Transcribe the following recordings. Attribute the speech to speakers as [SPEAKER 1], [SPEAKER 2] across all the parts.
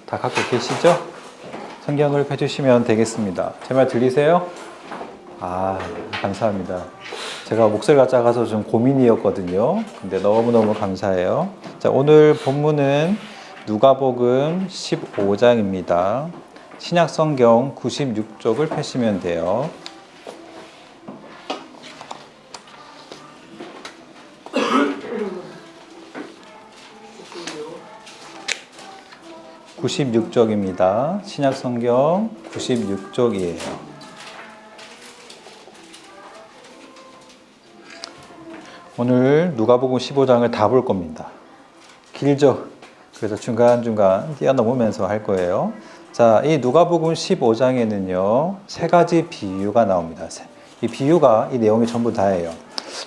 [SPEAKER 1] 다 갖고 계시죠? 성경을 펴주시면 되겠습니다. 제 말 들리세요? 감사합니다. 제가 목소리가 작아서 좀 고민이었거든요. 근데 너무너무 감사해요. 자, 오늘 본문은 누가복음 15장입니다. 신약 성경 96쪽을 펴시면 돼요. 96쪽입니다. 신약 성경 96쪽이에요. 오늘 누가복음 15장을 다 볼 겁니다. 길죠? 그래서 중간중간 뛰어넘으면서 할 거예요. 자, 이 누가복음 15장에는요, 세 가지 비유가 나옵니다. 이 비유가 이 내용이 전부 다예요.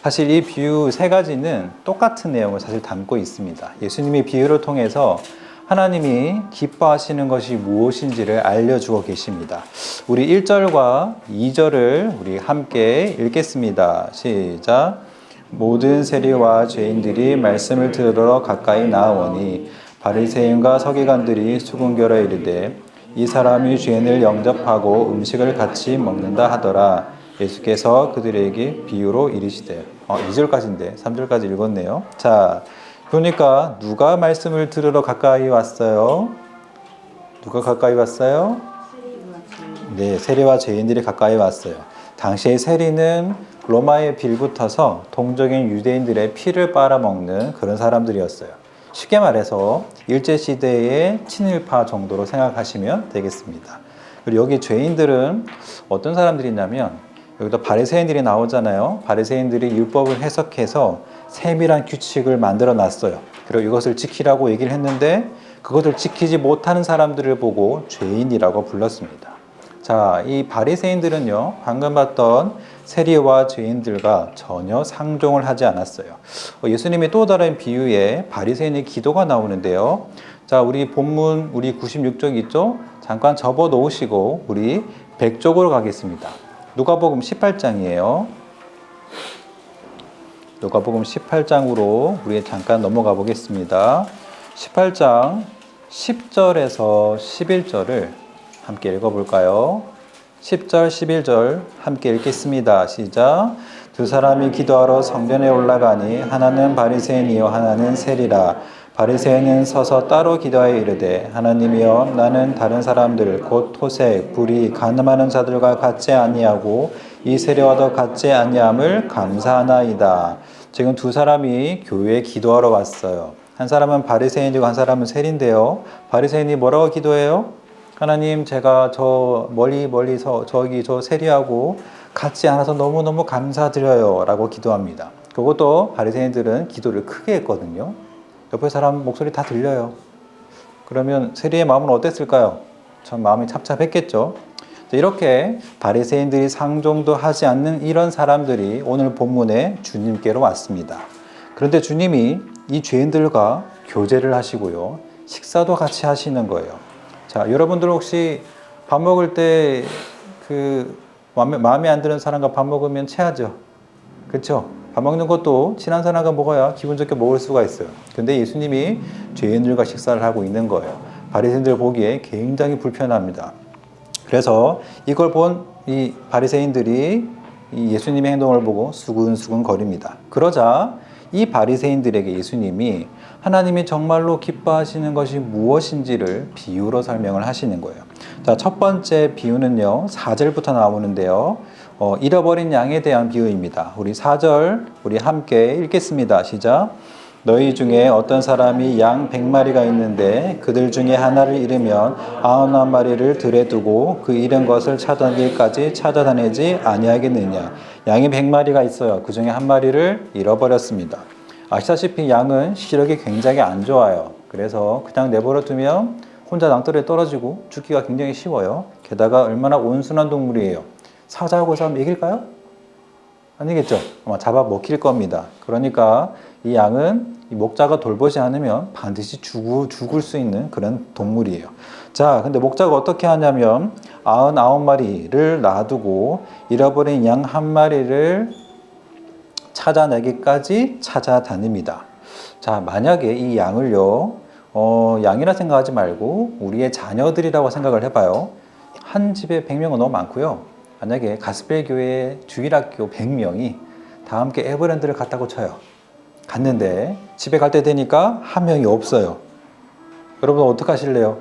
[SPEAKER 1] 사실 이 비유 세 가지는 똑같은 내용을 사실 담고 있습니다. 예수님이 비유를 통해서 하나님이 기뻐하시는 것이 무엇인지를 알려주고 계십니다. 우리 1절과 2절을 우리 함께 읽겠습니다. 시작. 모든 세리와 죄인들이 말씀을 들으러 가까이 나아오니 바리새인과 서기관들이 수군결에 이르되 이 사람이 죄인을 영접하고 음식을 같이 먹는다 하더라. 예수께서 그들에게 비유로 이르시되 2절까지인데 3절까지 읽었네요. 자, 그러니까 누가 말씀을 들으러 가까이 왔어요? 누가 가까이 왔어요? 네, 세리와 죄인들이 가까이 왔어요. 당시의 세리는 로마에 빌붙어서 동적인 유대인들의 피를 빨아먹는 그런 사람들이었어요. 쉽게 말해서 일제시대의 친일파 정도로 생각하시면 되겠습니다. 그리고 여기 죄인들은 어떤 사람들이냐면 여기도 바리새인들이 나오잖아요. 바리새인들이 율법을 해석해서 세밀한 규칙을 만들어 놨어요. 그리고 이것을 지키라고 얘기를 했는데 그것을 지키지 못하는 사람들을 보고 죄인이라고 불렀습니다. 자, 이 바리새인들은요, 방금 봤던 세리와 죄인들과 전혀 상종을 하지 않았어요. 예수님이 또 다른 비유에 바리새인의 기도가 나오는데요. 자, 우리 본문 우리 96쪽 있죠? 잠깐 접어 놓으시고 우리 100쪽으로 가겠습니다. 누가복음 18장이에요. 누가복음 18장으로 우리 잠깐 넘어가 보겠습니다. 18장 10절에서 11절을 함께 읽어볼까요? 10절, 11절 함께 읽겠습니다. 시작. 두 사람이 기도하러 성전에 올라가니 하나는 바리새인이요 하나는 세리라. 바리새인은 서서 따로 기도하여 이르되 하나님이여 나는 다른 사람들 곧 토색, 불의, 간음하는 자들과 같지 아니하고 이 세리와도 같지 아니함을 감사하나이다. 지금 두 사람이 교회에 기도하러 왔어요. 한 사람은 바리새인이고 한 사람은 세리인데요. 바리새인이 뭐라고 기도해요? 하나님, 제가 저 멀리서 저기 저 세리하고 같지 않아서 너무너무 감사드려요 라고 기도합니다. 그것도 바리새인들은 기도를 크게 했거든요. 옆에 사람 목소리 다 들려요. 그러면 세리의 마음은 어땠을까요? 참 마음이 착잡했겠죠. 이렇게 바리새인들이 상종도 하지 않는 이런 사람들이 오늘 본문에 주님께로 왔습니다. 그런데 주님이 이 죄인들과 교제를 하시고요. 식사도 같이 하시는 거예요. 자, 여러분들 혹시 밥 먹을 때 마음에 안 드는 사람과 밥 먹으면 체하죠? 그렇죠? 밥 먹는 것도 친한 사람과 먹어야 기분 좋게 먹을 수가 있어요. 근데 예수님이 죄인들과 식사를 하고 있는 거예요. 바리새인들 보기에 굉장히 불편합니다. 그래서 이걸 본 이 바리새인들이 이 예수님의 행동을 보고 수근수근 거립니다. 그러자 이 바리새인들에게 예수님이 하나님이 정말로 기뻐하시는 것이 무엇인지를 비유로 설명을 하시는 거예요. 자, 첫 번째 비유는요, 4절부터 나오는데요. 잃어버린 양에 대한 비유입니다. 우리 4절 우리 함께 읽겠습니다. 시작. 너희 중에 어떤 사람이 양 100마리가 있는데 그들 중에 하나를 잃으면 99마리를 들에 두고 그 잃은 것을 찾아내기까지 찾아다니지 아니하겠느냐. 양이 100마리가 있어요. 그 중에 한 마리를 잃어버렸습니다. 아시다시피 양은 시력이 굉장히 안 좋아요. 그래서 그냥 내버려 두면 혼자 낭떠러지에 떨어지고 죽기가 굉장히 쉬워요. 게다가 얼마나 온순한 동물이에요. 사자하고 싸우면 이길까요? 아니겠죠. 아마 잡아먹힐 겁니다. 그러니까 이 양은 이 목자가 돌보지 않으면 반드시 죽을 수 있는 그런 동물이에요. 자, 근데 목자가 어떻게 하냐면 99마리를 놔두고 잃어버린 양 한 마리를 찾아내기까지 찾아다닙니다. 자, 만약에 이 양을요, 양이라 생각하지 말고 우리의 자녀들이라고 생각을 해봐요. 한 집에 100명은 너무 많고요. 만약에 가스펠 교회 주일학교 100명이 다 함께 에버랜드를 갔다고 쳐요. 갔는데 집에 갈 때 되니까 한 명이 없어요. 여러분 어떻게 하실래요?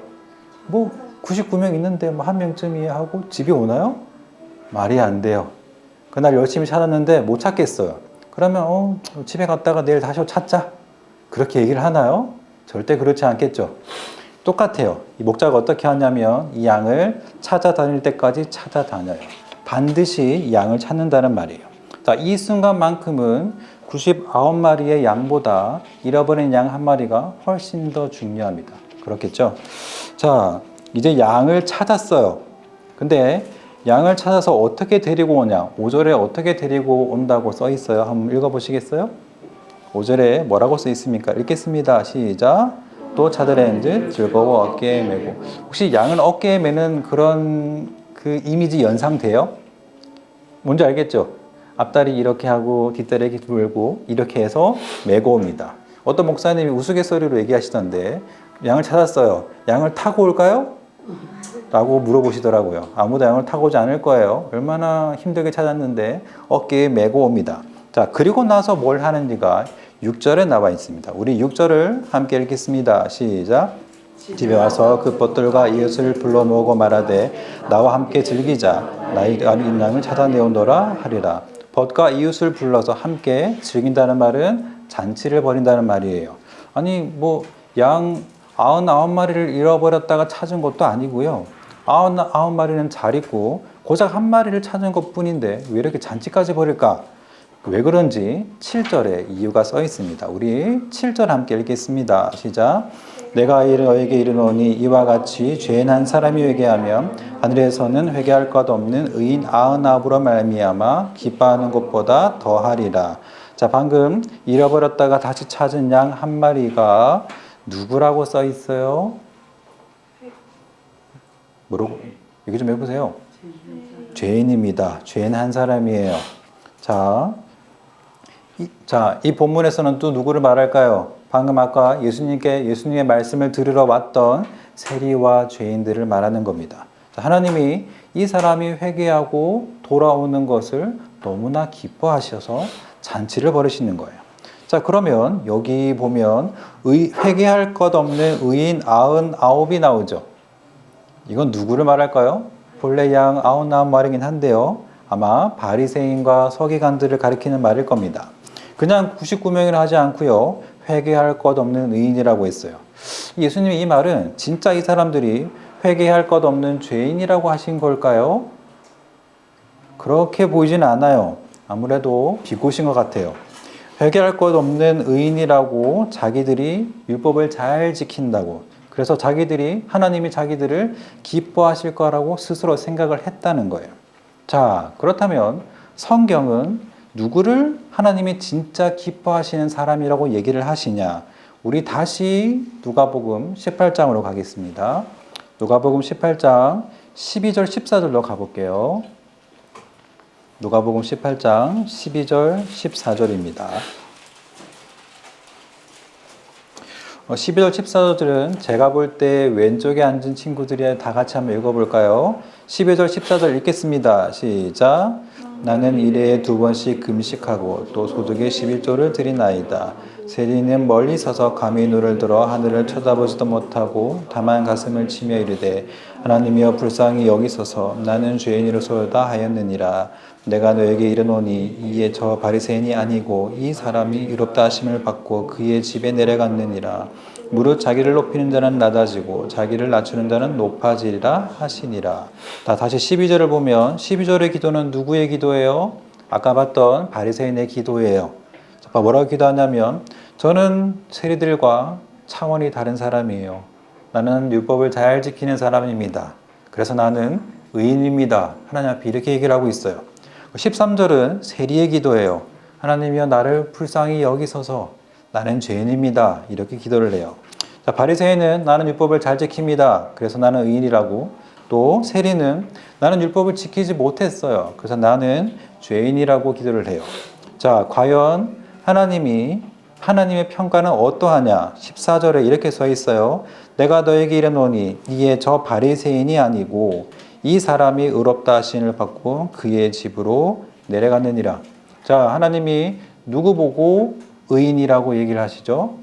[SPEAKER 1] 뭐 99명 있는데 뭐 한 명쯤이 하고 집에 오나요? 말이 안 돼요. 그날 열심히 찾았는데 못 찾겠어요. 그러면 집에 갔다가 내일 다시 찾자. 그렇게 얘기를 하나요? 절대 그렇지 않겠죠. 똑같아요. 이 목자가 어떻게 하냐면 이 양을 찾아다닐 때까지 찾아다녀요. 반드시 이 양을 찾는다는 말이에요. 자, 이 순간만큼은 99마리의 양보다 잃어버린 양 한 마리가 훨씬 더 중요합니다. 그렇겠죠? 자, 이제 양을 찾았어요. 근데 양을 찾아서 어떻게 데리고 오냐? 5절에 어떻게 데리고 온다고 써 있어요? 한번 읽어보시겠어요? 5절에 뭐라고 써 있습니까? 읽겠습니다. 시작. 또 차들엔즉 즐거워 어깨에 메고. 혹시 양을 어깨에 메는 그런 그 이미지 연상돼요? 뭔지 알겠죠? 앞다리 이렇게 하고 뒷다리 이렇게 돌고 이렇게 해서 메고 옵니다. 어떤 목사님이 우스갯소리로 얘기하시던데 양을 찾았어요. 양을 타고 올까요? 라고 물어보시더라고요. 아무도 양을 타고 오지 않을 거예요. 얼마나 힘들게 찾았는데 어깨에 메고 옵니다. 자, 그리고 나서 뭘 하는지가 6절에 나와 있습니다. 우리 6절을 함께 읽겠습니다. 시작. 집에 와서 그 벗들과 이웃을 불러 모으고 말하되 나와 함께 즐기자. 나의 양을 찾아내온도라 하리라. 벗과 이웃을 불러서 함께 즐긴다는 말은 잔치를 벌인다는 말이에요. 아니 뭐 양 99마리를 잃어버렸다가 찾은 것도 아니고요. 99마리는 잘 있고 고작 한 마리를 찾은 것뿐인데 왜 이렇게 잔치까지 벌일까? 왜 그런지 7절에 이유가 써 있습니다. 우리 7절 함께 읽겠습니다. 시작. 내가 너에게 이르노니 이와 같이 죄인 한 사람이 회개하면 하늘에서는 회개할 것 없는 의인 99으로 말미암아 기뻐하는 것보다 더하리라. 자, 방금 잃어버렸다가 다시 찾은 양 한 마리가 누구라고 써 있어요? 뭐라고? 얘기 좀 해보세요. 죄인입니다. 죄인 한 사람이에요. 자, 이 본문에서는 또 누구를 말할까요? 방금 아까 예수님의 말씀을 들으러 왔던 세리와 죄인들을 말하는 겁니다. 자, 하나님이 이 사람이 회개하고 돌아오는 것을 너무나 기뻐하셔서 잔치를 벌이시는 거예요. 자, 그러면 여기 보면 회개할 것 없는 의인 99이 나오죠. 이건 누구를 말할까요? 본래 양 99마리긴 한데요. 아마 바리새인과 서기관들을 가리키는 말일 겁니다. 그냥 99명이라 하지 않고요. 회개할 것 없는 의인이라고 했어요. 예수님이 이 말은 진짜 이 사람들이 회개할 것 없는 죄인이라고 하신 걸까요? 그렇게 보이진 않아요. 아무래도 비꼬신 것 같아요. 회개할 것 없는 의인이라고 자기들이 율법을 잘 지킨다고, 그래서 하나님이 자기들을 기뻐하실 거라고 스스로 생각을 했다는 거예요. 자, 그렇다면 성경은 누구를 하나님이 진짜 기뻐하시는 사람이라고 얘기를 하시냐? 우리 다시 누가복음 18장으로 가겠습니다. 누가복음 18장 12절 14절로 가볼게요. 누가복음 18장 12절 14절입니다. 12절 14절은 제가 볼 때 왼쪽에 앉은 친구들이 다 같이 한번 읽어볼까요? 12절 14절 읽겠습니다. 시작. 나는 일해에 2번씩 금식하고 또 소득의 11조를 드리나이다. 세리는 멀리 서서 감히 눈을 들어 하늘을 쳐다보지도 못하고 다만 가슴을 치며 이르되 하나님이여 불쌍히 여기소서. 나는 죄인이로소이다 하였느니라. 내가 너에게 이르노니 이에 저 바리새인이 아니고 이 사람이 의롭다 하심을 받고 그의 집에 내려갔느니라. 무릇 자기를 높이는 자는 낮아지고 자기를 낮추는 자는 높아지리라 하시니라. 다시 12절을 보면 12절의 기도는 누구의 기도예요? 아까 봤던 바리새인의 기도예요. 뭐라고 기도하냐면 저는 세리들과 차원이 다른 사람이에요. 나는 율법을 잘 지키는 사람입니다. 그래서 나는 의인입니다. 하나님 앞에 이렇게 얘기를 하고 있어요. 13절은 세리의 기도예요. 하나님이여 나를 불쌍히 여기소서. 나는 죄인입니다. 이렇게 기도를 해요. 자, 바리새인은 나는 율법을 잘 지킵니다. 그래서 나는 의인이라고. 또 세리는 나는 율법을 지키지 못했어요. 그래서 나는 죄인이라고 기도를 해요. 자, 과연 하나님이 하나님의 평가는 어떠하냐? 14절에 이렇게 써 있어요. 내가 너에게 이르노니 이에 저 바리새인이 아니고 이 사람이 의롭다 하심을 받고 그의 집으로 내려갔느니라. 자, 하나님이 누구 보고 의인이라고 얘기를 하시죠?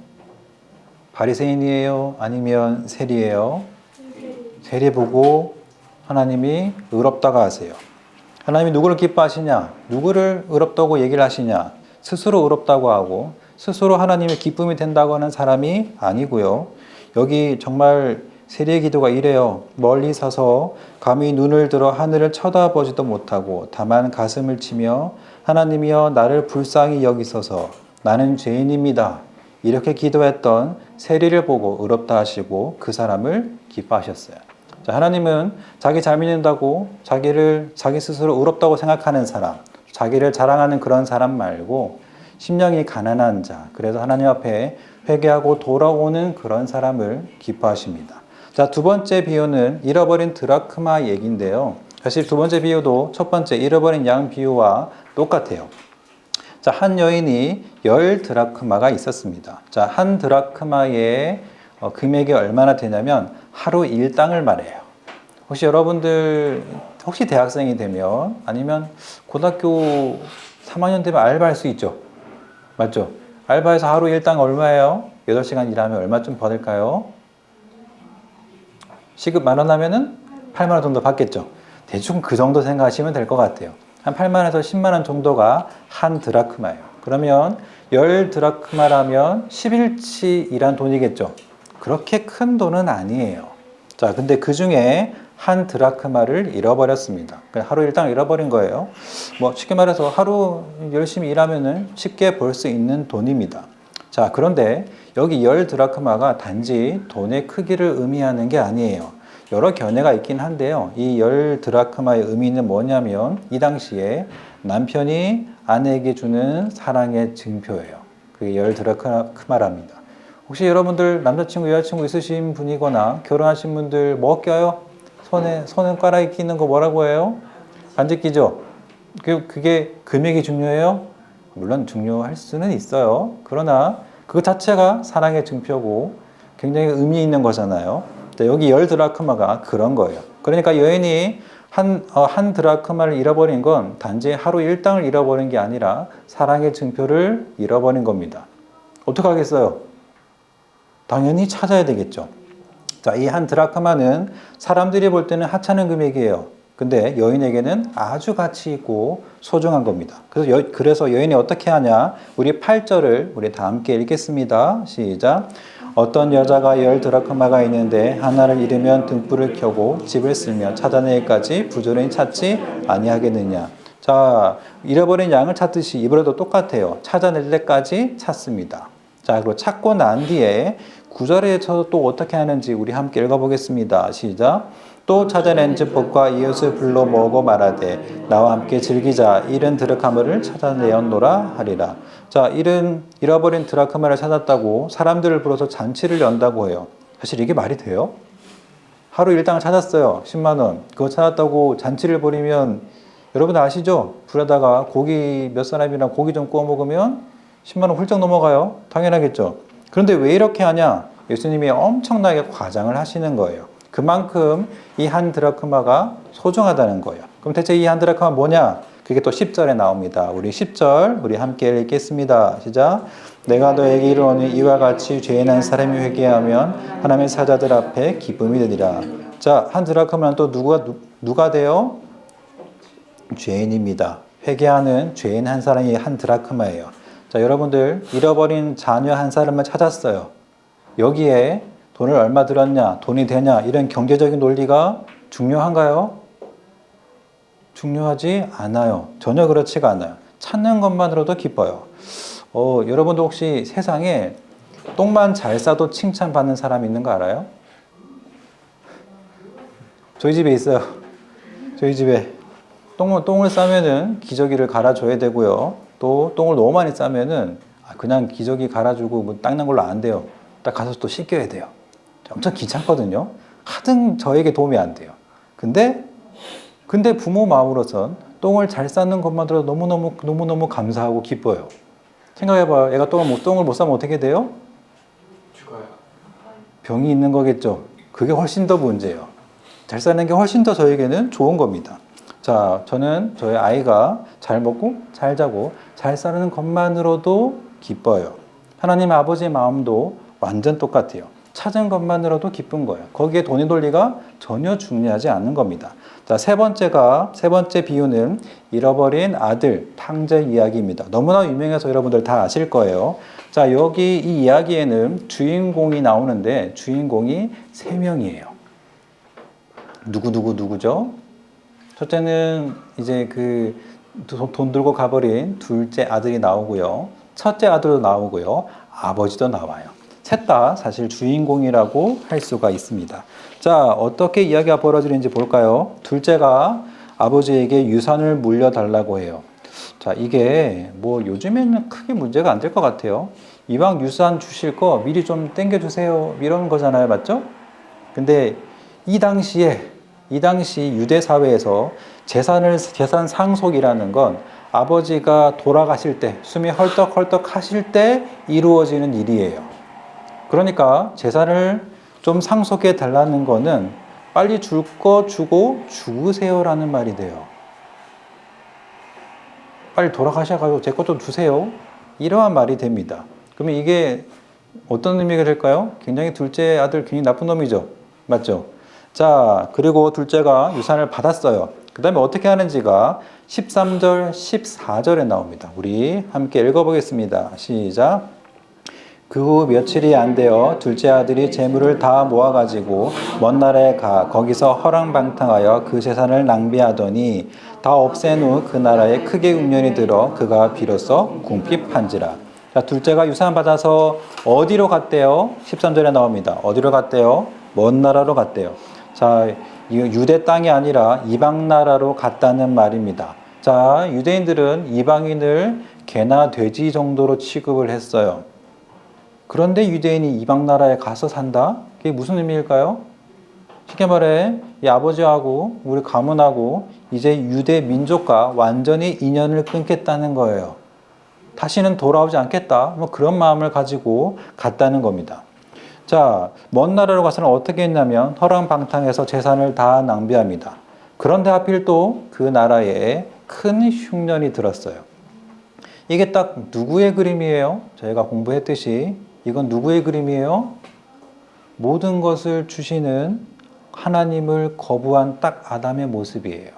[SPEAKER 1] 바리새인이에요? 아니면 세리예요? 세리 보고 하나님이 의롭다고 하세요. 하나님이 누구를 기뻐하시냐? 누구를 의롭다고 얘기를 하시냐? 스스로 의롭다고 하고 스스로 하나님의 기쁨이 된다고 하는 사람이 아니고요. 여기 정말 세리의 기도가 이래요. 멀리 서서 감히 눈을 들어 하늘을 쳐다보지도 못하고 다만 가슴을 치며 하나님이여 나를 불쌍히 여기소서 나는 죄인입니다. 이렇게 기도했던 세리를 보고 의롭다 하시고 그 사람을 기뻐하셨어요. 자, 하나님은 자기 잘 믿는다고 자기 스스로 의롭다고 생각하는 사람, 자기를 자랑하는 그런 사람 말고 심령이 가난한 자, 그래서 하나님 앞에 회개하고 돌아오는 그런 사람을 기뻐하십니다. 자, 두 번째 비유는 잃어버린 드라크마 얘기인데요. 사실 두 번째 비유도 첫 번째 잃어버린 양 비유와 똑같아요. 자, 한 여인이 10드라크마가 있었습니다. 자, 한 드라크마의 금액이 얼마나 되냐면 하루 일당을 말해요. 혹시 여러분들 대학생이 되면 아니면 고등학교 3학년 되면 알바할 수 있죠? 맞죠? 알바에서 하루 일당 얼마예요? 8시간 일하면 얼마쯤 받을까요? 시급 10,000원 하면은 80,000원 정도 받겠죠? 대충 그 정도 생각하시면 될 것 같아요. 한 8만원에서 10만원 정도가 한 드라크마예요. 그러면 10드라크마라면 10일치 일한 돈이겠죠? 그렇게 큰 돈은 아니에요. 자, 근데 그 중에 한 드라크마를 잃어버렸습니다. 하루 일당 잃어버린 거예요. 쉽게 말해서 하루 열심히 일하면은 쉽게 벌 수 있는 돈입니다. 자, 그런데 여기 10드라크마가 단지 돈의 크기를 의미하는 게 아니에요. 여러 견해가 있긴 한데요. 이 10드라크마의 의미는 뭐냐면 이 당시에 남편이 아내에게 주는 사랑의 증표예요. 그게 10드라크마랍니다. 혹시 여러분들 남자친구, 여자친구 있으신 분이거나 결혼하신 분들 뭐 껴요? 손가락에 끼는 거 뭐라고 해요? 반지 끼죠? 그게 금액이 중요해요? 물론 중요할 수는 있어요. 그러나 그 자체가 사랑의 증표고 굉장히 의미 있는 거잖아요. 여기 10드라크마가 그런 거예요. 그러니까 여인이 한 드라크마를 잃어버린 건 단지 하루 일당을 잃어버린 게 아니라 사랑의 증표를 잃어버린 겁니다. 어떡하겠어요? 당연히 찾아야 되겠죠. 자, 이 한 드라크마는 사람들이 볼 때는 하찮은 금액이에요. 근데 여인에게는 아주 가치 있고 소중한 겁니다. 그래서 여인이 어떻게 하냐? 우리 8절을 우리 다 함께 읽겠습니다. 시작. 어떤 여자가 10드라크마가 있는데 하나를 잃으면 등불을 켜고 집을 쓸며 찾아내기까지 부지런히 찾지 아니하겠느냐. 자, 잃어버린 양을 찾듯이 이번에도 똑같아요. 찾아낼 때까지 찾습니다. 자, 그리고 찾고 난 뒤에 9절에서 또 어떻게 하는지 우리 함께 읽어보겠습니다. 시작. 또 찾아낸 즈법과 이웃을 불러 모으고 말하되 나와 함께 즐기자. 잃은 드라크마를 찾아내었노라 하리라. 자, 잃어버린 드라크마를 찾았다고 사람들을 불러서 잔치를 연다고 해요. 사실 이게 말이 돼요? 하루 일당을 찾았어요. 10만 원. 그거 찾았다고 잔치를 벌이면 여러분 아시죠? 불에다가 고기 몇 사람이랑 고기 좀 구워 먹으면 10만 원 훌쩍 넘어가요. 당연하겠죠. 그런데 왜 이렇게 하냐? 예수님이 엄청나게 과장을 하시는 거예요. 그만큼 이 한 드라크마가 소중하다는 거예요. 그럼 대체 이 한 드라크마 뭐냐? 그게 또 10절에 나옵니다. 우리 10절 우리 함께 읽겠습니다. 시작. 내가 너에게 이르노니 이와 같이 죄인 한 사람이 회개하면 하나님의 사자들 앞에 기쁨이 되리라. 자, 한 드라크마는 또 누가 돼요? 죄인입니다. 회개하는 죄인 한 사람이 한 드라크마예요. 자, 여러분들 잃어버린 자녀 한 사람을 찾았어요. 여기에 돈을 얼마 들었냐, 돈이 되냐 이런 경제적인 논리가 중요한가요? 중요하지 않아요. 전혀 그렇지가 않아요. 찾는 것만으로도 기뻐요. 여러분도 혹시 세상에 똥만 잘 싸도 칭찬받는 사람 있는 거 알아요? 저희 집에 있어요. 저희 집에 똥을 싸면은 기저귀를 갈아줘야 되고요. 또 똥을 너무 많이 싸면은 그냥 기저귀 갈아주고 뭐 닦는 걸로 안 돼요. 딱 가서 또 씻겨야 돼요. 엄청 귀찮거든요. 하등 저에게 도움이 안 돼요. 근데 부모 마음으로선 똥을 잘 싸는 것만으로도 너무너무 감사하고 기뻐요. 생각해봐요. 애가 똥을 못 싸면 어떻게 돼요?
[SPEAKER 2] 죽어요.
[SPEAKER 1] 병이 있는 거겠죠. 그게 훨씬 더 문제예요. 잘 사는 게 훨씬 더 저에게는 좋은 겁니다. 자, 저는 저희 아이가 잘 먹고 잘 자고 잘 사는 것만으로도 기뻐요. 하나님 아버지의 마음도 완전 똑같아요. 찾은 것만으로도 기쁜 거예요. 거기에 돈의 논리가 전혀 중요하지 않는 겁니다. 자, 세 번째 비유는 잃어버린 아들 탕자 이야기입니다. 너무나 유명해서 여러분들 다 아실 거예요. 자, 여기 이 이야기에는 주인공이 나오는데 주인공이 세 명이에요. 누구죠? 첫째는 이제 돈 들고 가버린 둘째 아들이 나오고요. 첫째 아들도 나오고요. 아버지도 나와요. 셋 다 사실 주인공이라고 할 수가 있습니다. 자, 어떻게 이야기가 벌어지는지 볼까요? 둘째가 아버지에게 유산을 물려달라고 해요. 자, 이게 뭐 요즘에는 크게 문제가 안 될 것 같아요. 이왕 유산 주실 거 미리 좀 땡겨주세요. 이런 거잖아요. 맞죠? 근데 이 당시 유대 사회에서 재산 상속이라는 건 아버지가 돌아가실 때, 숨이 헐떡헐떡 하실 때 이루어지는 일이에요. 그러니까 재산을 좀 상속해 달라는 거는 빨리 줄 거 주고 죽으세요라는 말이 돼요. 빨리 돌아가셔가지고 제 것 좀 주세요. 이러한 말이 됩니다. 그러면 이게 어떤 의미가 될까요? 굉장히 둘째 아들 굉장히 나쁜 놈이죠. 맞죠? 자, 그리고 둘째가 유산을 받았어요. 그 다음에 어떻게 하는지가 13절, 14절에 나옵니다. 우리 함께 읽어보겠습니다. 시작. 그 후 며칠이 안 되어 둘째 아들이 재물을 다 모아가지고 먼 나라에 가 거기서 허랑방탕하여 그 재산을 낭비하더니 다 없앤 후 그 나라에 크게 운련이 들어 그가 비로소 궁핍한지라. 자, 둘째가 유산 받아서 어디로 갔대요? 13절에 나옵니다. 어디로 갔대요? 먼 나라로 갔대요. 자, 유대 땅이 아니라 이방 나라로 갔다는 말입니다. 자, 유대인들은 이방인을 개나 돼지 정도로 취급을 했어요. 그런데 유대인이 이방 나라에 가서 산다? 그게 무슨 의미일까요? 쉽게 말해, 이 아버지하고 우리 가문하고 이제 유대 민족과 완전히 인연을 끊겠다는 거예요. 다시는 돌아오지 않겠다. 뭐 그런 마음을 가지고 갔다는 겁니다. 자, 먼 나라로 가서는 어떻게 했냐면 허랑방탕해서 재산을 다 낭비합니다. 그런데 하필 또 그 나라에 큰 흉년이 들었어요. 이게 딱 누구의 그림이에요? 저희가 공부했듯이 이건 누구의 그림이에요? 모든 것을 주시는 하나님을 거부한 딱 아담의 모습이에요.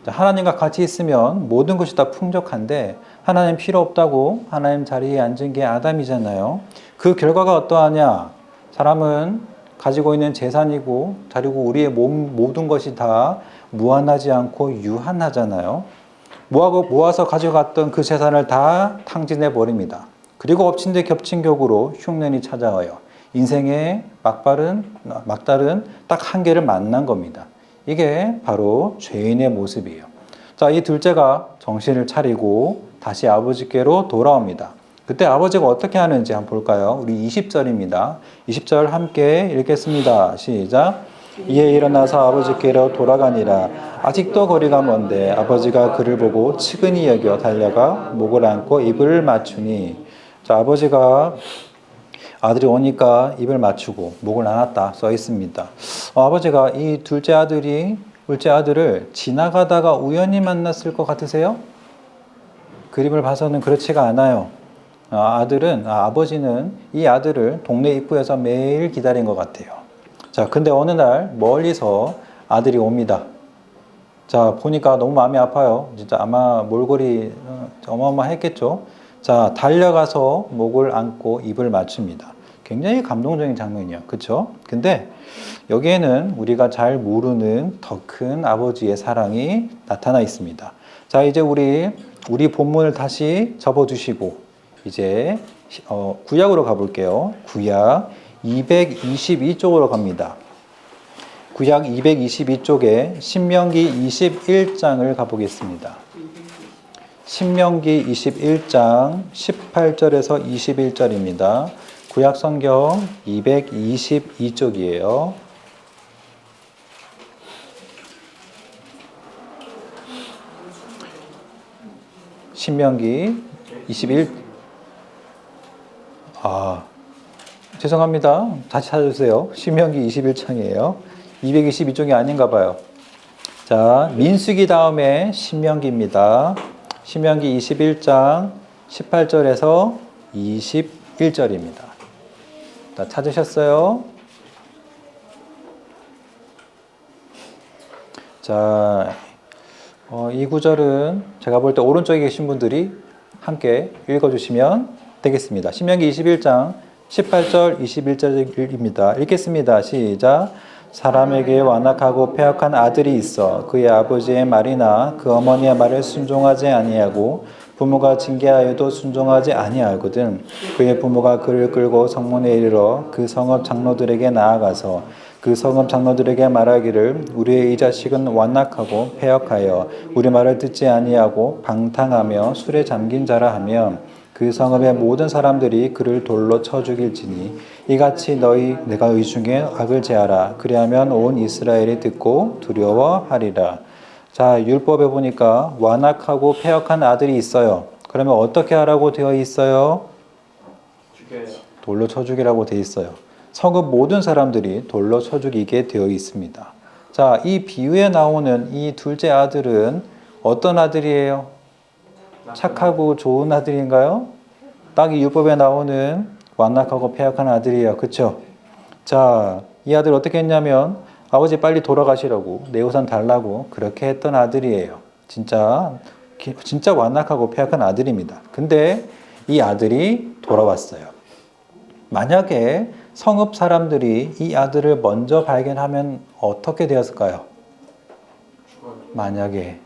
[SPEAKER 1] 하나님과 같이 있으면 모든 것이 다 풍족한데 하나님 필요 없다고 하나님 자리에 앉은 게 아담이잖아요. 그 결과가 어떠하냐? 사람은 가지고 있는 재산이고 그리고 우리의 모든 것이 다 무한하지 않고 유한하잖아요. 모아서 가져갔던 그 재산을 다 탕진해 버립니다. 그리고 엎친 데 겹친 격으로 흉년이 찾아와요. 인생의 막다른 딱 한계를 만난 겁니다. 이게 바로 죄인의 모습이에요. 자, 이 둘째가 정신을 차리고 다시 아버지께로 돌아옵니다. 그때 아버지가 어떻게 하는지 한번 볼까요? 우리 20절입니다. 20절 함께 읽겠습니다. 시작. 이에 일어나서 아버지께로 돌아가니라. 아직도 거리가 먼데 아버지가 그를 보고 측은히 여겨 달려가 목을 안고 입을 맞추니. 자, 아버지가 아들이 오니까 입을 맞추고 목을 안았다 써 있습니다. 아버지가 이 둘째 아들을 지나가다가 우연히 만났을 것 같으세요? 그림을 봐서는 그렇지가 않아요. 아버지는 이 아들을 동네 입구에서 매일 기다린 것 같아요. 자, 근데 어느 날 멀리서 아들이 옵니다. 자, 보니까 너무 마음이 아파요. 진짜 아마 몰골이 어마어마했겠죠. 자, 달려가서 목을 안고 입을 맞춥니다. 굉장히 감동적인 장면이에요. 그렇죠? 근데 여기에는 우리가 잘 모르는 더 큰 아버지의 사랑이 나타나 있습니다. 자, 이제 우리 본문을 다시 접어주시고 이제 구약으로 가볼게요. 구약 222쪽으로 갑니다. 구약 222쪽에 신명기 21장을 가보겠습니다. 신명기 21장 18절에서 21절입니다. 구약 성경 222쪽이에요. 신명기 21 아, 죄송합니다. 다시 찾아주세요. 신명기 21장이에요. 222쪽이 아닌가 봐요. 자, 민수기 다음에 신명기입니다. 신명기 21장 18절에서 21절입니다. 다 찾으셨어요? 자, 이 구절은 제가 볼 때 오른쪽에 계신 분들이 함께 읽어주시면 되겠습니다. 신명기 21장 18절 21절입니다. 읽겠습니다. 시작. 사람에게 완악하고 패역한 아들이 있어 그의 아버지의 말이나 그 어머니의 말을 순종하지 아니하고 부모가 징계하여도 순종하지 아니하거든. 그의 부모가 그를 끌고 성문에 이르러 그 성읍 장로들에게 나아가서 그 성읍 장로들에게 말하기를 우리의 이 자식은 완악하고 패역하여 우리 말을 듣지 아니하고 방탕하며 술에 잠긴 자라 하면 그 성읍의 모든 사람들이 그를 돌로 쳐 죽일지니 이같이 내가 의중에 악을 제하라. 그리하면 온 이스라엘이 듣고 두려워하리라. 자, 율법에 보니까 완악하고 패역한 아들이 있어요. 그러면 어떻게 하라고 되어 있어요? 돌로 쳐 죽이라고 되어 있어요. 성읍 모든 사람들이 돌로 쳐 죽이게 되어 있습니다. 자, 이 비유에 나오는 이 둘째 아들은 어떤 아들이에요? 착하고 좋은 아들인가요? 딱 이 율법에 나오는 완악하고 패역한 아들이에요. 그렇죠? 자, 이 아들 어떻게 했냐면 아버지 빨리 돌아가시라고 내 우산 달라고 그렇게 했던 아들이에요. 진짜 완악하고 패역한 아들입니다. 근데 이 아들이 돌아왔어요. 만약에 성읍 사람들이 이 아들을 먼저 발견하면 어떻게 되었을까요? 만약에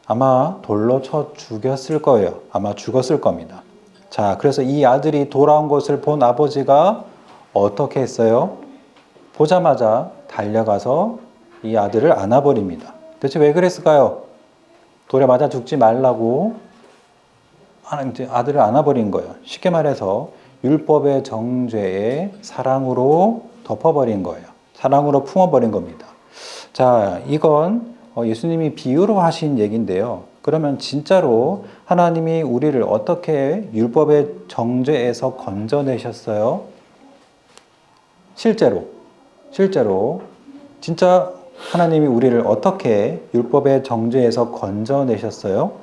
[SPEAKER 1] 아마 돌로 쳐 죽였을 거예요. 아마 죽었을 겁니다. 자, 그래서 이 아들이 돌아온 것을 본 아버지가 어떻게 했어요? 보자마자 달려가서 이 아들을 안아버립니다. 대체 왜 그랬을까요? 돌에 맞아 죽지 말라고 아들을 안아버린 거예요. 쉽게 말해서 율법의 정죄에 사랑으로 덮어버린 거예요. 사랑으로 품어버린 겁니다. 자, 이건 예수님이 비유로 하신 얘기인데요. 그러면 진짜로 하나님이 우리를 어떻게 율법의 정죄에서 건져내셨어요? 실제로 진짜 하나님이 우리를 어떻게 율법의 정죄에서 건져내셨어요?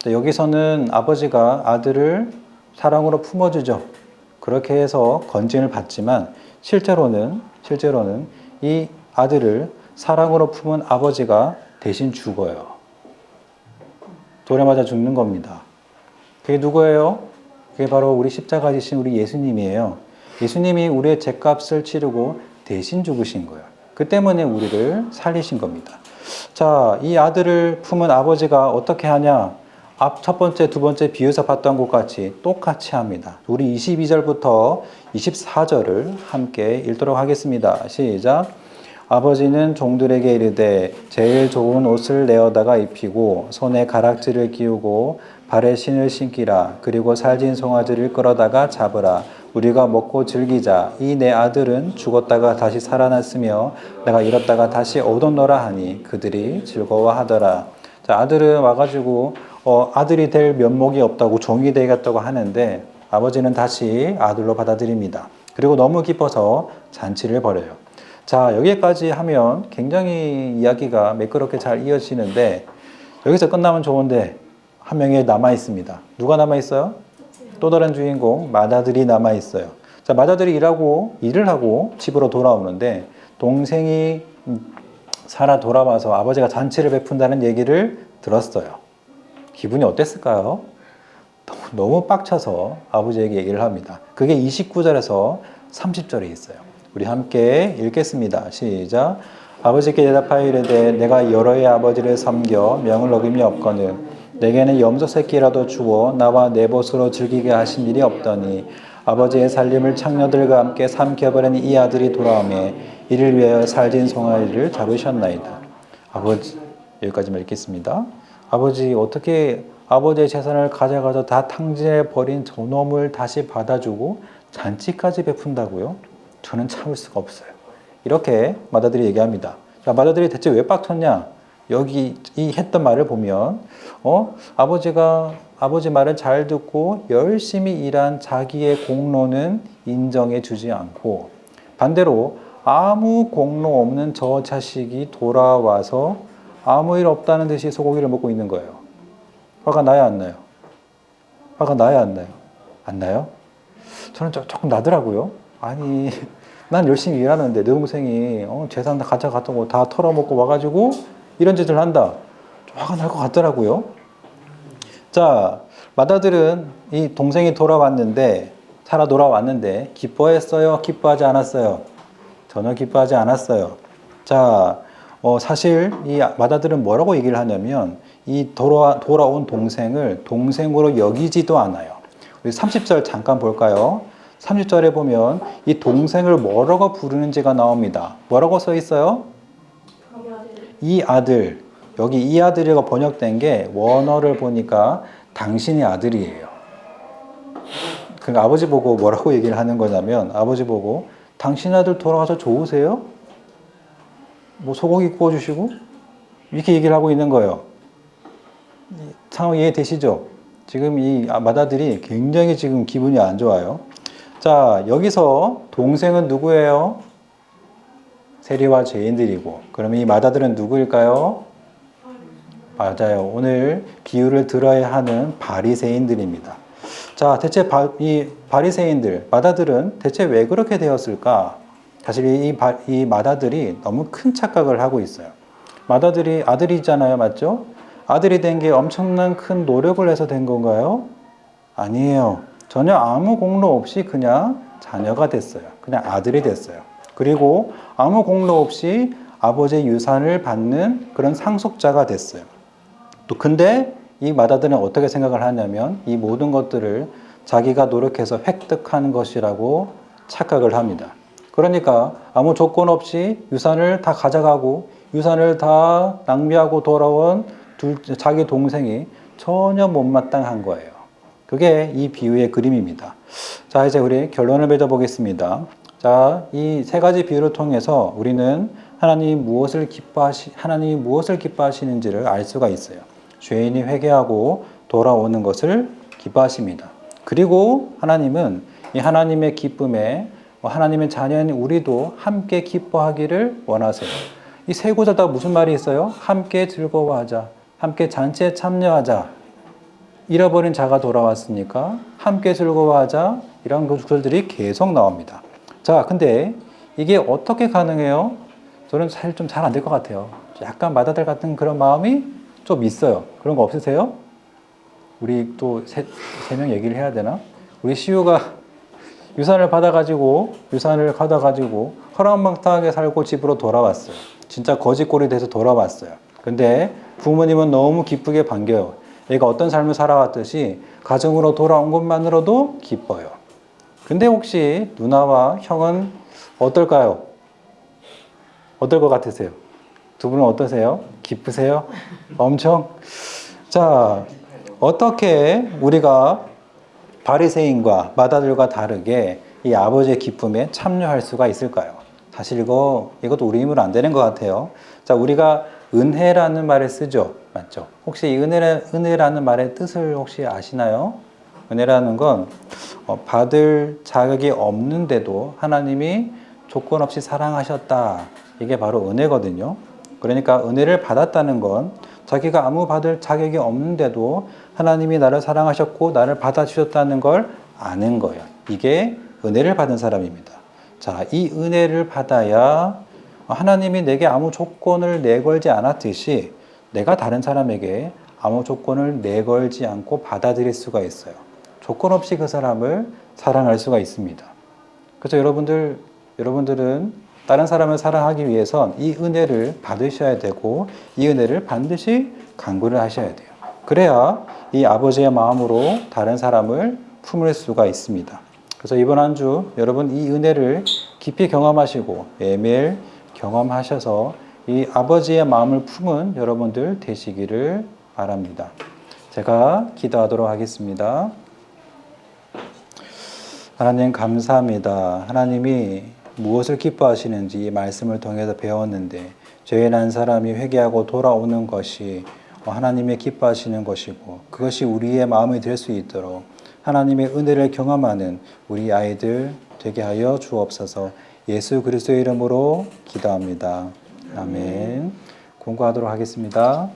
[SPEAKER 1] 여기서는 아버지가 아들을 사랑으로 품어주죠. 그렇게 해서 건진을 받지만 실제로는 이 아들을 사랑으로 품은 아버지가 대신 죽어요. 돌에 맞아 죽는 겁니다. 그게 누구예요? 그게 바로 우리 십자가 지신 우리 예수님이에요. 예수님이 우리의 죄값을 치르고 대신 죽으신 거예요. 그 때문에 우리를 살리신 겁니다. 자, 이 아들을 품은 아버지가 어떻게 하냐? 첫 번째, 두 번째 비유에서 봤던 것 같이 똑같이 합니다. 우리 22절부터 24절을 함께 읽도록 하겠습니다. 시작. 아버지는 종들에게 이르되 제일 좋은 옷을 내어다가 입히고 손에 가락지를 끼우고 발에 신을 신기라. 그리고 살진 송아지를 끌어다가 잡으라. 우리가 먹고 즐기자. 이 내 아들은 죽었다가 다시 살아났으며 내가 잃었다가 다시 얻었노라 하니 그들이 즐거워하더라. 자, 아들은 와가지고 아들이 될 면목이 없다고 종이 되겠다고 하는데 아버지는 다시 아들로 받아들입니다. 그리고 너무 기뻐서 잔치를 벌여요. 자, 여기까지 하면 굉장히 이야기가 매끄럽게 잘 이어지는데 여기서 끝나면 좋은데 한 명이 남아 있습니다. 누가 남아 있어요? 또 다른 주인공 맏아들이 남아 있어요. 자, 맏아들이 일을 하고 집으로 돌아오는데 동생이 살아 돌아와서 아버지가 잔치를 베푼다는 얘기를 들었어요. 기분이 어땠을까요? 너무 빡쳐서 아버지에게 얘기를 합니다. 그게 29절에서 30절에 있어요. 우리 함께 읽겠습니다. 시작. 아버지께 대답하여 이르되 내가 여러의 아버지를 섬겨 명을 어김이 없거늘 내게는 염소 새끼라도 주어 나와 내 벗으로 즐기게 하신 일이 없더니 아버지의 살림을 창녀들과 함께 삼켜버린 이 아들이 돌아오매 이를 위하여 살진 송아지를 잡으셨나이다. 아버지, 여기까지만 읽겠습니다. 아버지, 어떻게 아버지의 재산을 가져가서 다 탕진해버린 저놈을 다시 받아주고 잔치까지 베푼다고요? 저는 참을 수가 없어요. 이렇게 맏아들이 얘기합니다. 자, 맏아들이 대체 왜 빡쳤냐? 여기 이 했던 말을 보면 아버지가 아버지 말을 잘 듣고 열심히 일한 자기의 공로는 인정해 주지 않고 반대로 아무 공로 없는 저 자식이 돌아와서 아무 일 없다는 듯이 소고기를 먹고 있는 거예요. 화가 나요, 안 나요? 화가 나요, 안 나요? 안 나요? 저는 조금 나더라고요. 아니, 난 열심히 일하는데 내 동생이 재산 다 가져갔다고 다 털어먹고 와가지고 이런 짓을 한다. 좀 화가 날 것 같더라고요. 자, 맏아들은 이 동생이 돌아왔는데 살아 돌아왔는데 기뻐했어요? 기뻐하지 않았어요? 전혀 기뻐하지 않았어요. 자, 사실 이 맏아들은 뭐라고 얘기를 하냐면 이 돌아온 동생을 동생으로 여기지도 않아요. 우리 30절 잠깐 볼까요? 30절에 보면 이 동생을 뭐라고 부르는지가 나옵니다. 뭐라고 써 있어요? 이 아들. 여기 이 아들이가 번역된 게 원어를 보니까 당신의 아들이에요. 그러니까 아버지 보고 뭐라고 얘기를 하는 거냐면 아버지 보고 당신 아들 돌아가서 좋으세요? 뭐 소고기 구워주시고 이렇게 얘기를 하고 있는 거예요. 상황 이해되시죠? 지금 이 맏아들이 굉장히 지금 기분이 안 좋아요. 자, 여기서 동생은 누구예요? 세리와 죄인들이고 그러면 이 맏아들은 누구일까요? 맞아요. 오늘 비유를 들어야 하는 바리새인들입니다. 자, 대체 이 바리새인들, 맏아들은 대체 왜 그렇게 되었을까? 사실 이 맏아들이 너무 큰 착각을 하고 있어요. 맏아들이 아들이잖아요, 맞죠? 아들이 된 게 엄청난 큰 노력을 해서 된 건가요? 아니에요. 전혀 아무 공로 없이 그냥 자녀가 됐어요. 그냥 아들이 됐어요. 그리고 아무 공로 없이 아버지의 유산을 받는 그런 상속자가 됐어요. 또 근데 이 맏아들은 어떻게 생각을 하냐면 이 모든 것들을 자기가 노력해서 획득한 것이라고 착각을 합니다. 그러니까 아무 조건 없이 유산을 다 가져가고 유산을 다 낭비하고 돌아온 자기 동생이 전혀 못마땅한 거예요. 그게 이 비유의 그림입니다. 자, 이제 우리 결론을 맺어보겠습니다. 자, 이 세 가지 비유를 통해서 우리는 하나님이 무엇을 기뻐하시는지를 알 수가 있어요. 죄인이 회개하고 돌아오는 것을 기뻐하십니다. 그리고 하나님은 이 하나님의 기쁨에 하나님의 자녀인 우리도 함께 기뻐하기를 원하세요. 이 세 구절 다 무슨 말이 있어요? 함께 즐거워하자. 함께 잔치에 참여하자. 잃어버린 자가 돌아왔으니까 함께 즐거워하자. 이런 구절들이 계속 나옵니다. 자, 근데 이게 어떻게 가능해요? 저는 사실 좀 잘 안 될 것 같아요. 약간 맏아들 같은 그런 마음이 좀 있어요. 그런 거 없으세요? 우리 또 세 명 얘기를 해야 되나? 우리 시우가 유산을 받아가지고 허랑방탕하게 살고 집으로 돌아왔어요. 진짜 거지꼴이 돼서 돌아왔어요. 근데 부모님은 너무 기쁘게 반겨요. 얘가 어떤 삶을 살아왔듯이 가정으로 돌아온 것만으로도 기뻐요. 근데 혹시 누나와 형은 어떨까요? 어떨 것 같으세요? 두 분은 어떠세요? 기쁘세요? 엄청? 자, 어떻게 우리가 바리새인과 맏아들과 다르게 이 아버지의 기쁨에 참여할 수가 있을까요? 사실 이것도 우리 힘으로 안 되는 것 같아요. 자, 우리가 은혜라는 말을 쓰죠. 맞죠? 혹시 이 은혜라는 말의 뜻을 혹시 아시나요? 은혜라는 건 받을 자격이 없는데도 하나님이 조건 없이 사랑하셨다. 이게 바로 은혜거든요. 그러니까 은혜를 받았다는 건 자기가 아무 받을 자격이 없는데도 하나님이 나를 사랑하셨고 나를 받아주셨다는 걸 아는 거예요. 이게 은혜를 받은 사람입니다. 자, 이 은혜를 받아야 하나님이 내게 아무 조건을 내걸지 않았듯이 내가 다른 사람에게 아무 조건을 내걸지 않고 받아들일 수가 있어요. 조건 없이 그 사람을 사랑할 수가 있습니다. 그래서 여러분들은 다른 사람을 사랑하기 위해선 이 은혜를 받으셔야 되고 이 은혜를 반드시 간구를 하셔야 돼요. 그래야 이 아버지의 마음으로 다른 사람을 품을 수가 있습니다. 그래서 이번 한 주 여러분 이 은혜를 깊이 경험하시고 매일 경험하셔서 이 아버지의 마음을 품은 여러분들 되시기를 바랍니다. 제가 기도하도록 하겠습니다. 하나님 감사합니다. 하나님이 무엇을 기뻐하시는지 이 말씀을 통해서 배웠는데 죄에 난 사람이 회개하고 돌아오는 것이 하나님의 기뻐하시는 것이고 그것이 우리의 마음이 될 수 있도록 하나님의 은혜를 경험하는 우리 아이들 되게 하여 주옵소서. 예수 그리스도의 이름으로 기도합니다. 아멘. 공부하도록 하겠습니다.